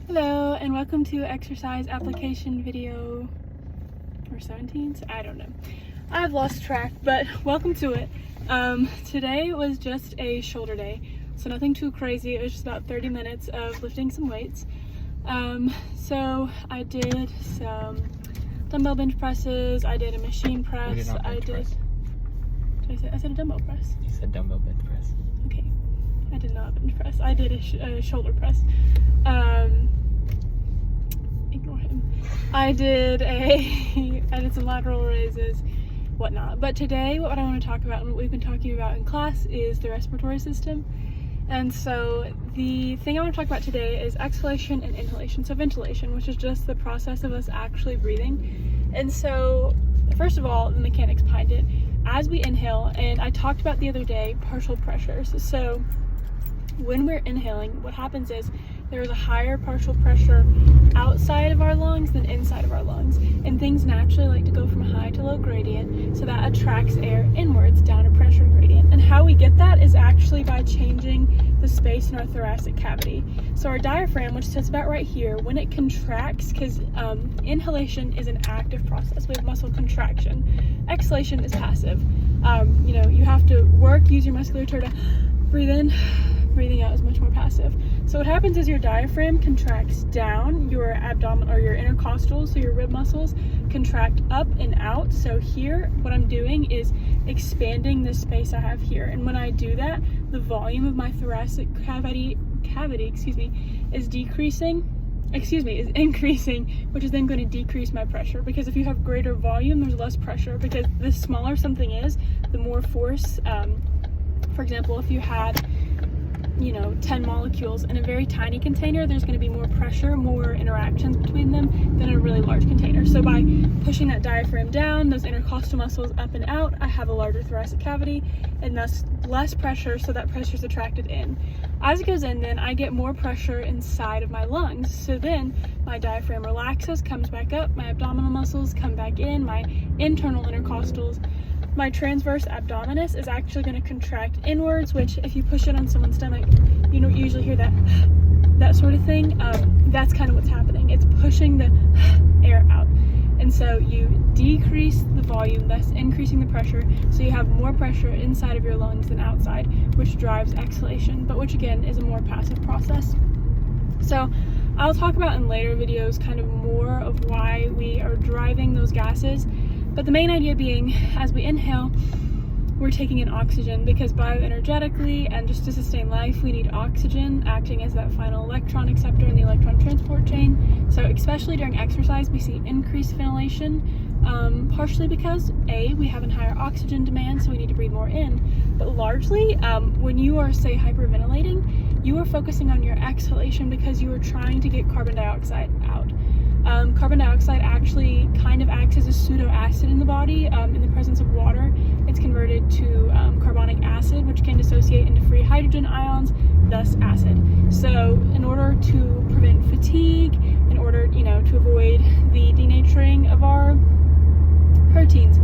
Hello and welcome to exercise application video number 17. I don't know. I've lost track, but welcome to it. Today was just a shoulder day, so nothing too crazy. It was just about 30 minutes of lifting some weights. So I did some dumbbell bench presses. I did a machine press. We did not bench press. I said a dumbbell press. You said dumbbell bench press. Okay. I did not bench press. I did a shoulder press. Ignore him. I did some lateral raises, whatnot. But today, what I want to talk about and what we've been talking about in class is the respiratory system. And so the thing I want to talk about today is exhalation and inhalation. So ventilation, which is just the process of us actually breathing. And so, first of all, the mechanics behind it. As we inhale, and I talked about the other day, partial pressures. So when we're inhaling, what happens is there's a higher partial pressure outside of our lungs than inside of our lungs. And things naturally like to go from high to low gradient, so that attracts air inwards down a pressure gradient. And how we get that is actually by changing the space in our thoracic cavity. So our diaphragm, which sits about right here, when it contracts, because inhalation is an active process, we have muscle contraction. Exhalation is passive. You have to work, use your musculature to breathe in. Breathing out is much more passive. So what happens is your diaphragm contracts down, your abdomen or your intercostals, so your rib muscles contract up and out. So here, what I'm doing is expanding the space I have here. And when I do that, the volume of my thoracic cavity, is increasing, which is then going to decrease my pressure. Because if you have greater volume, there's less pressure. Because the smaller something is, the more force. For example, if you had 10 molecules in a very tiny container, there's going to be more pressure, more interactions between them than in a really large container. So by pushing that diaphragm down, those intercostal muscles up and out, I have a larger thoracic cavity and thus less pressure, so that pressure is attracted in. As it goes in, then I get more pressure inside of my lungs. So then my diaphragm relaxes, comes back up, my abdominal muscles come back in, my internal intercostals. My transverse abdominis is actually going to contract inwards, which if you push it on someone's stomach, you don't usually hear that sort of thing. That's kind of what's happening. It's pushing the air out. And so you decrease the volume, thus increasing the pressure. So you have more pressure inside of your lungs than outside, which drives exhalation, but which again is a more passive process. So I'll talk about in later videos kind of more of why we are driving those gases. But the main idea being, as we inhale, we're taking in oxygen, because bioenergetically and just to sustain life, we need oxygen acting as that final electron acceptor in the electron transport chain. So especially during exercise, we see increased ventilation, partially because we have a higher oxygen demand, so we need to breathe more in. But largely, when you are, say, hyperventilating, you are focusing on your exhalation because you are trying to get carbon dioxide out. Carbon dioxide actually kind of acts as a pseudo-acid in the body. In the presence of water, it's converted to carbonic acid, which can dissociate into free hydrogen ions, thus acid. So in order to prevent fatigue, in order to avoid the denaturing of our proteins,